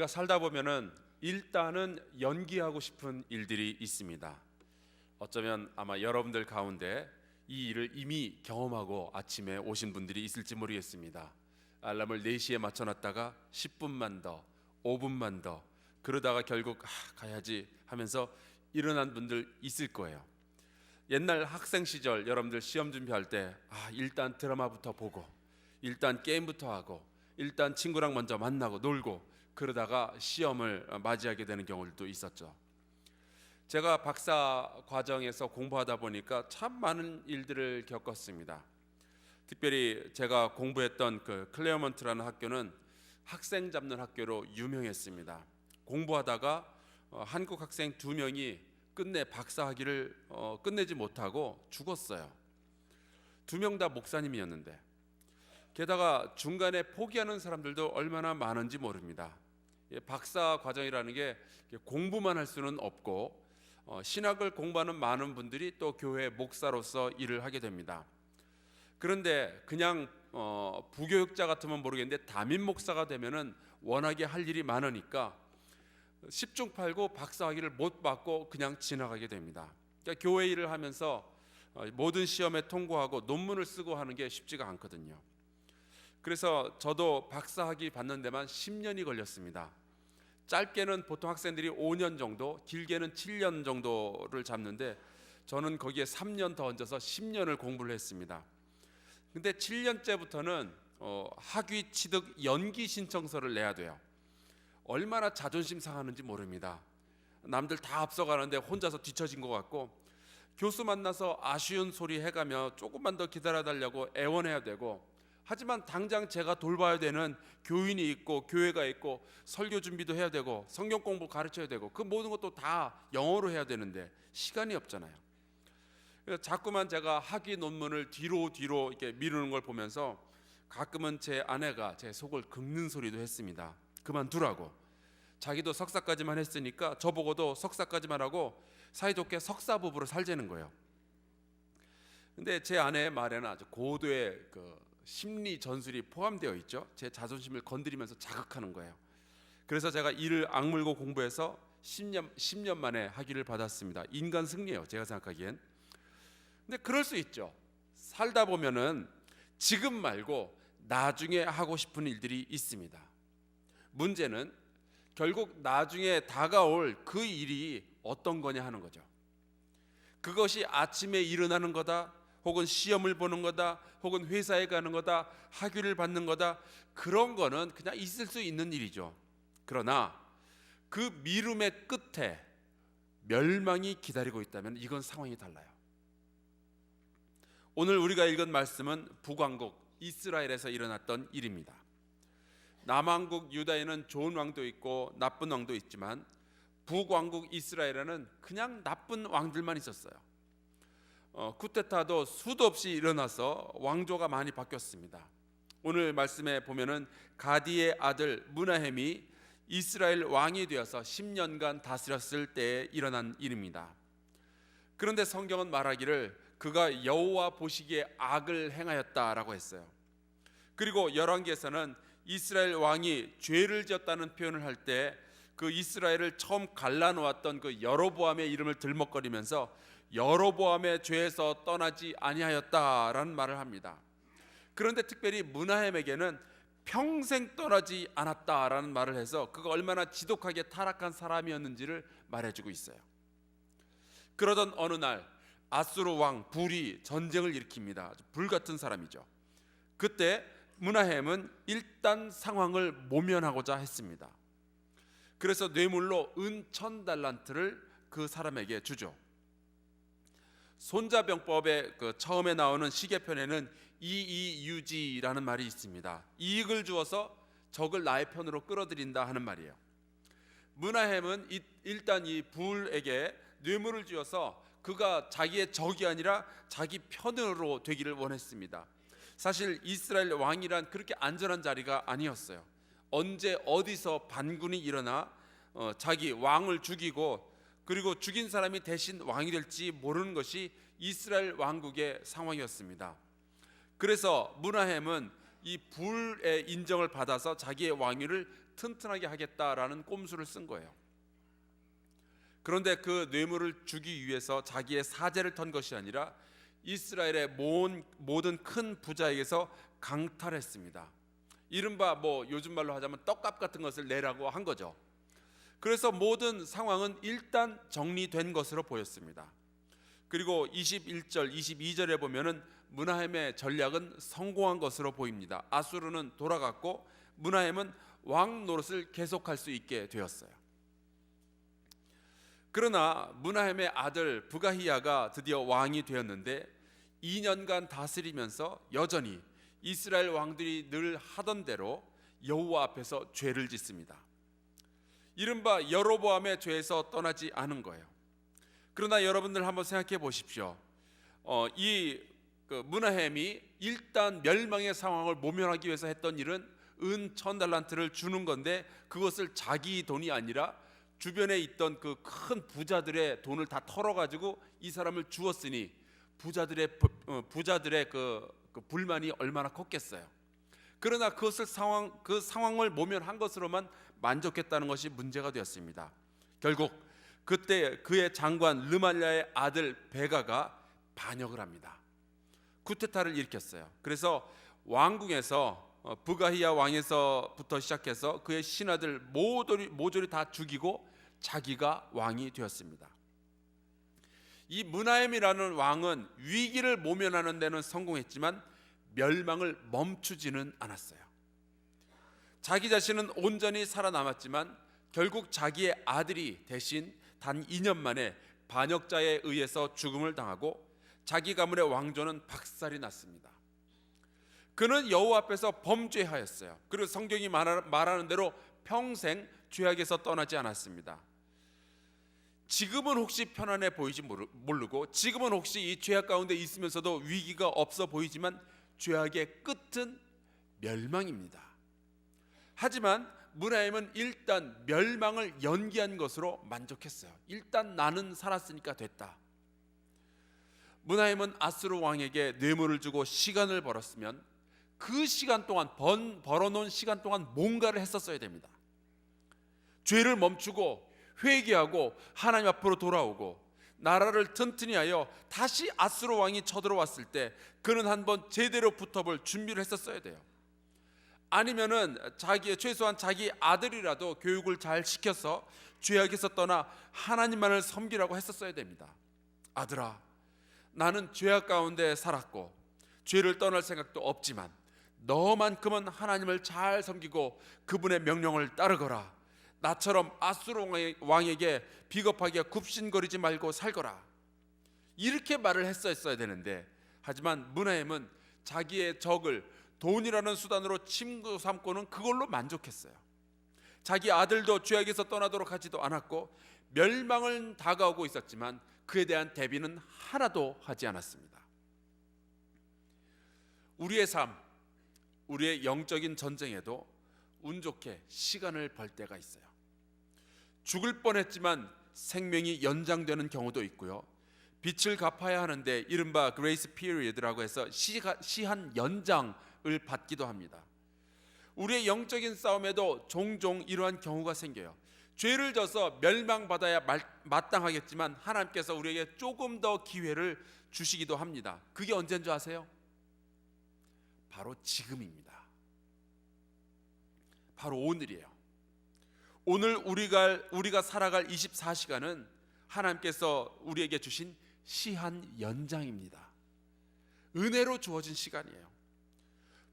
우리가 살다 보면은 일단은 연기하고 싶은 일들이 있습니다. 어쩌면 아마 여러분들 가운데 이 일을 이미 경험하고 아침에 오신 분들이 있을지 모르겠습니다. 알람을 4시에 맞춰놨다가 10분만 더, 5분만 더 그러다가 결국 가야지 하면서 일어난 분들 있을 거예요. 옛날 학생 시절 여러분들 시험 준비할 때 일단 드라마부터 보고 일단 게임부터 하고 일단 친구랑 먼저 만나고 놀고 그러다가 시험을 맞이하게 되는 경우들도 있었죠. 제가 박사 과정에서 공부하다 보니까 참 많은 일들을 겪었습니다. 특별히 제가 공부했던 그 클레어먼트라는 학교는 학생 잡는 학교로 유명했습니다. 공부하다가 한국 학생 2명이 끝내 박사 학위를 끝내지 못하고 죽었어요. 2명 다 목사님이었는데, 게다가 중간에 포기하는 사람들도 얼마나 많은지 모릅니다. 박사 과정이라는 게 공부만 할 수는 없고 신학을 공부하는 많은 분들이 또 교회 목사로서 일을 하게 됩니다. 그런데 그냥 부교육자 같으면 모르겠는데 담임 목사가 되면은 워낙에 할 일이 많으니까 10중 8구 박사 학위를 못 받고 그냥 지나가게 됩니다. 그러니까 교회 일을 하면서 모든 시험에 통과하고 논문을 쓰고 하는 게 쉽지가 않거든요. 그래서 저도 박사 학위 받는 데만 10년이 걸렸습니다. 짧게는 보통 학생들이 5년 정도, 길게는 7년 정도를 잡는데 저는 거기에 3년 더 얹어서 10년을 공부를 했습니다. 근데 7년째부터는 학위 취득 연기 신청서를 내야 돼요. 얼마나 자존심 상하는지 모릅니다. 남들 다 앞서가는데 혼자서 뒤처진 것 같고, 교수 만나서 아쉬운 소리 해가며 조금만 더 기다려달라고 애원해야 되고, 하지만 당장 제가 돌봐야 되는 교인이 있고 교회가 있고 설교 준비도 해야 되고 성경 공부 가르쳐야 되고 그 모든 것도 다 영어로 해야 되는데 시간이 없잖아요. 그래서 자꾸만 제가 학위 논문을 뒤로 이렇게 미루는 걸 보면서 가끔은 제 아내가 제 속을 긁는 소리도 했습니다. 그만두라고. 자기도 석사까지만 했으니까 저보고도 석사까지만 하고 사이좋게 석사 부부로 살자는 거예요. 근데 제 아내의 말에는 아주 고도의 심리 전술이 포함되어 있죠. 제 자존심을 건드리면서 자극하는 거예요. 그래서 제가 이를 악물고 공부해서 10년 만에 학위를 받았습니다. 인간 승리예요, 제가 생각하기엔. 근데 그럴 수 있죠. 살다 보면은 지금 말고 나중에 하고 싶은 일들이 있습니다. 문제는 결국 나중에 다가올 그 일이 어떤 거냐 하는 거죠. 그것이 아침에 일어나는 거다, 혹은 시험을 보는 거다, 혹은 회사에 가는 거다, 학위를 받는 거다, 그런 거는 그냥 있을 수 있는 일이죠. 그러나 그 미움의 끝에 멸망이 기다리고 있다면 이건 상황이 달라요. 오늘 우리가 읽은 말씀은 북왕국 이스라엘에서 일어났던 일입니다. 남왕국 유다에는 좋은 왕도 있고 나쁜 왕도 있지만 북왕국 이스라엘에는 그냥 나쁜 왕들만 있었어요. 쿠데타도 수도 없이 일어나서 왕조가 많이 바뀌었습니다. 오늘 말씀에 보면은 가디의 아들 므나헴이 이스라엘 왕이 되어서 10년간 다스렸을 때에 일어난 일입니다. 그런데 성경은 말하기를 그가 여호와 보시기에 악을 행하였다라고 했어요. 그리고 열왕기에서는 이스라엘 왕이 죄를 지었다는 표현을 할 때 그 이스라엘을 처음 갈라놓았던 그 여로보암의 이름을 들먹거리면서 여로보암의 죄에서 떠나지 아니하였다라는 말을 합니다. 그런데 특별히 므나헴에게는 평생 떠나지 않았다라는 말을 해서 그가 얼마나 지독하게 타락한 사람이었는지를 말해주고 있어요. 그러던 어느 날 아수르 왕 불이 전쟁을 일으킵니다. 불같은 사람이죠. 그때 므나헴은 일단 상황을 모면하고자 했습니다. 그래서 뇌물로 은 1000달란트를 그 사람에게 주죠. 손자병법의 처음에 나오는 시계편에는 이이유지라는 말이 있습니다. 이익을 주어서 적을 나의 편으로 끌어들인다 하는 말이에요. 므나헴은 일단 이 불에게 뇌물을 주어서 그가 자기의 적이 아니라 자기 편으로 되기를 원했습니다. 사실 이스라엘 왕이란 그렇게 안전한 자리가 아니었어요. 언제 어디서 반군이 일어나 자기 왕을 죽이고 그리고 죽인 사람이 대신 왕이 될지 모르는 것이 이스라엘 왕국의 상황이었습니다. 그래서 므나헴은 이 불의 인정을 받아서 자기의 왕위를 튼튼하게 하겠다라는 꼼수를 쓴 거예요. 그런데 그 뇌물을 주기 위해서 자기의 사제를 턴 것이 아니라 이스라엘의 모든 큰 부자에게서 강탈했습니다. 이른바 요즘 말로 하자면 떡값 같은 것을 내라고 한 거죠. 그래서 모든 상황은 일단 정리된 것으로 보였습니다. 그리고 21절, 22절에 보면은 므나헴의 전략은 성공한 것으로 보입니다. 아수르는 돌아갔고 므나헴은 왕 노릇을 계속할 수 있게 되었어요. 그러나 므나헴의 아들 부가히야가 드디어 왕이 되었는데 2년간 다스리면서 여전히 이스라엘 왕들이 늘 하던 대로 여호와 앞에서 죄를 짓습니다. 이른바 여로보암의 죄에서 떠나지 않은 거예요. 그러나 여러분들 한번 생각해 보십시오. 므나헴이 일단 멸망의 상황을 모면하기 위해서 했던 일은 은 1000달란트를 주는 건데 그것을 자기 돈이 아니라 주변에 있던 그 큰 부자들의 돈을 다 털어가지고 이 사람을 주었으니 부자들의 그 불만이 얼마나 컸겠어요. 그러나 그 상황을 모면한 것으로만 만족했다는 것이 문제가 되었습니다. 결국 그때 그의 장관 르말랴의 아들 베가가 반역을 합니다. 쿠데타를 일으켰어요. 그래서 왕궁에서 부가히야 왕에서부터 시작해서 그의 신하들 모조리 다 죽이고 자기가 왕이 되었습니다. 이 므나헴이라는 왕은 위기를 모면하는 데는 성공했지만 멸망을 멈추지는 않았어요. 자기 자신은 온전히 살아남았지만 결국 자기의 아들이 대신 단 2년 만에 반역자에 의해서 죽음을 당하고 자기 가문의 왕조는 박살이 났습니다. 그는 여호와 앞에서 범죄하였어요. 그리고 성경이 말하는 대로 평생 죄악에서 떠나지 않았습니다. 지금은 혹시 편안해 보이지 모르고 지금은 혹시 이 죄악 가운데 있으면서도 위기가 없어 보이지만 죄악의 끝은 멸망입니다. 하지만 므나헴은 일단 멸망을 연기한 것으로 만족했어요. 일단 나는 살았으니까 됐다. 므나헴은 아수르 왕에게 뇌물을 주고 시간을 벌었으면 그 시간 동안 벌어놓은 시간 동안 뭔가를 했었어야 됩니다. 죄를 멈추고 회개하고 하나님 앞으로 돌아오고 나라를 튼튼히 하여 다시 아수르 왕이 쳐들어왔을 때 그는 한번 제대로 붙어볼 준비를 했었어야 돼요. 아니면은 최소한 자기 아들이라도 교육을 잘 시켜서 죄악에서 떠나 하나님만을 섬기라고 했었어야 됩니다. 아들아, 나는 죄악 가운데 살았고 죄를 떠날 생각도 없지만 너만큼은 하나님을 잘 섬기고 그분의 명령을 따르거라. 나처럼 아수르 왕에게 비겁하게 굽신거리지 말고 살거라. 이렇게 말을 했었어야 되는데, 하지만 므나헴은 자기의 적을 돈이라는 수단으로 친구 삼고는 그걸로 만족했어요. 자기 아들도 죄악에서 떠나도록 하지도 않았고 멸망은 다가오고 있었지만 그에 대한 대비는 하나도 하지 않았습니다. 우리의 삶, 우리의 영적인 전쟁에도 운 좋게 시간을 벌 때가 있어요. 죽을 뻔했지만 생명이 연장되는 경우도 있고요. 빚을 갚아야 하는데 이른바 그레이스 피리어드라고 해서 시한 연장을 받기도 합니다. 우리의 영적인 싸움에도 종종 이러한 경우가 생겨요. 죄를 져서 멸망받아야 마땅하겠지만 하나님께서 우리에게 조금 더 기회를 주시기도 합니다. 그게 언제인 줄 아세요? 바로 지금입니다. 바로 오늘이에요. 오늘 우리가 살아갈 24시간은 하나님께서 우리에게 주신 시한 연장입니다. 은혜로 주어진 시간이에요.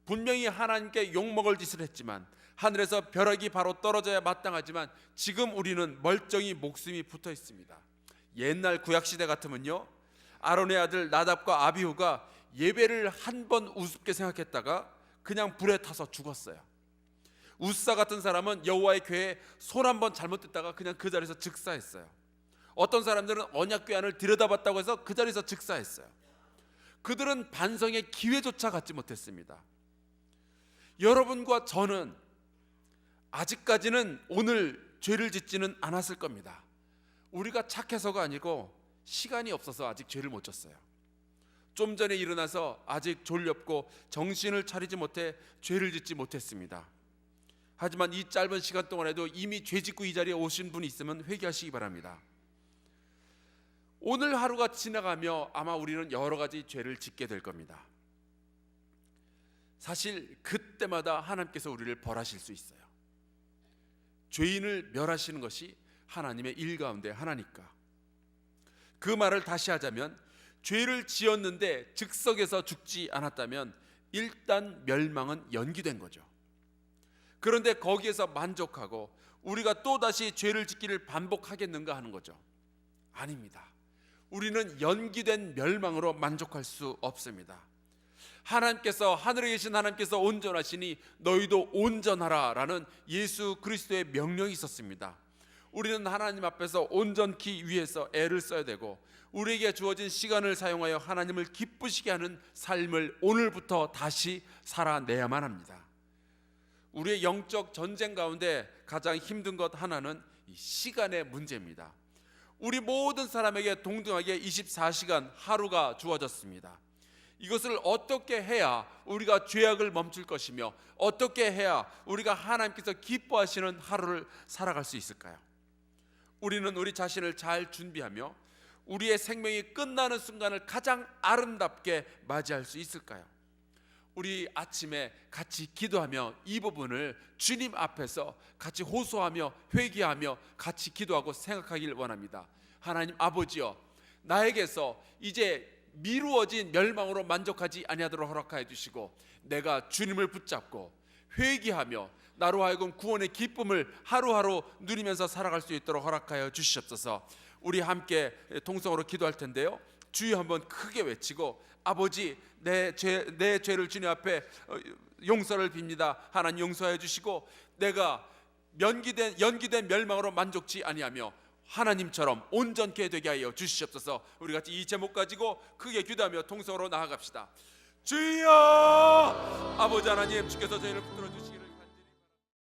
분명히 하나님께 욕먹을 짓을 했지만 하늘에서 벼락이 바로 떨어져야 마땅하지만 지금 우리는 멀쩡히 목숨이 붙어 있습니다. 옛날 구약시대 같으면요, 아론의 아들 나답과 아비후가 예배를 한 번 우습게 생각했다가 그냥 불에 타서 죽었어요. 우사 같은 사람은 여호와의 궤에 손 한 번 잘못됐다가 그냥 그 자리에서 즉사했어요. 어떤 사람들은 언약궤 안을 들여다봤다고 해서 그 자리에서 즉사했어요. 그들은 반성의 기회조차 갖지 못했습니다. 여러분과 저는 아직까지는 오늘 죄를 짓지는 않았을 겁니다. 우리가 착해서가 아니고 시간이 없어서 아직 죄를 못 졌어요. 좀 전에 일어나서 아직 졸렵고 정신을 차리지 못해 죄를 짓지 못했습니다. 하지만 이 짧은 시간 동안에도 이미 죄 짓고 이 자리에 오신 분이 있으면 회개하시기 바랍니다. 오늘 하루가 지나가며 아마 우리는 여러 가지 죄를 짓게 될 겁니다. 사실 그때마다 하나님께서 우리를 벌하실 수 있어요. 죄인을 멸하시는 것이 하나님의 일 가운데 하나니까. 그 말을 다시 하자면 죄를 지었는데 즉석에서 죽지 않았다면 일단 멸망은 연기된 거죠. 그런데 거기에서 만족하고 우리가 또다시 죄를 짓기를 반복하겠는가 하는 거죠. 아닙니다. 우리는 연기된 멸망으로 만족할 수 없습니다. 하나님께서, 하늘에 계신 하나님께서 온전하시니 너희도 온전하라 라는 예수 그리스도의 명령이 있었습니다. 우리는 하나님 앞에서 온전히 위해서 애를 써야 되고 우리에게 주어진 시간을 사용하여 하나님을 기쁘시게 하는 삶을 오늘부터 다시 살아내야만 합니다. 우리의 영적 전쟁 가운데 가장 힘든 것 하나는 이 시간의 문제입니다. 우리 모든 사람에게 동등하게 24시간 하루가 주어졌습니다. 이것을 어떻게 해야 우리가 죄악을 멈출 것이며 어떻게 해야 우리가 하나님께서 기뻐하시는 하루를 살아갈 수 있을까요? 우리는 우리 자신을 잘 준비하며 우리의 생명이 끝나는 순간을 가장 아름답게 맞이할 수 있을까요? 우리 아침에 같이 기도하며 이 부분을 주님 앞에서 같이 호소하며 회개하며 같이 기도하고 생각하길 원합니다. 하나님 아버지여, 나에게서 이제 미루어진 멸망으로 만족하지 아니하도록 허락하여 주시고 내가 주님을 붙잡고 회개하며 나로 하여금 구원의 기쁨을 하루하루 누리면서 살아갈 수 있도록 허락하여 주시옵소서. 우리 함께 통성으로 기도할 텐데요, 주여 한번 크게 외치고 아버지, 내 죄를 주님 앞에 용서를 빕니다. 하나님 용서해 주시고 내가 연기된 멸망으로 만족지 아니하며 하나님처럼 온전케 되게 하여 주시옵소서. 우리 같이 이 제목 가지고 크게 기도하며 통성으로 나아갑시다. 주여, 아버지 하나님, 주께서 저희를 붙들어 주시옵소서.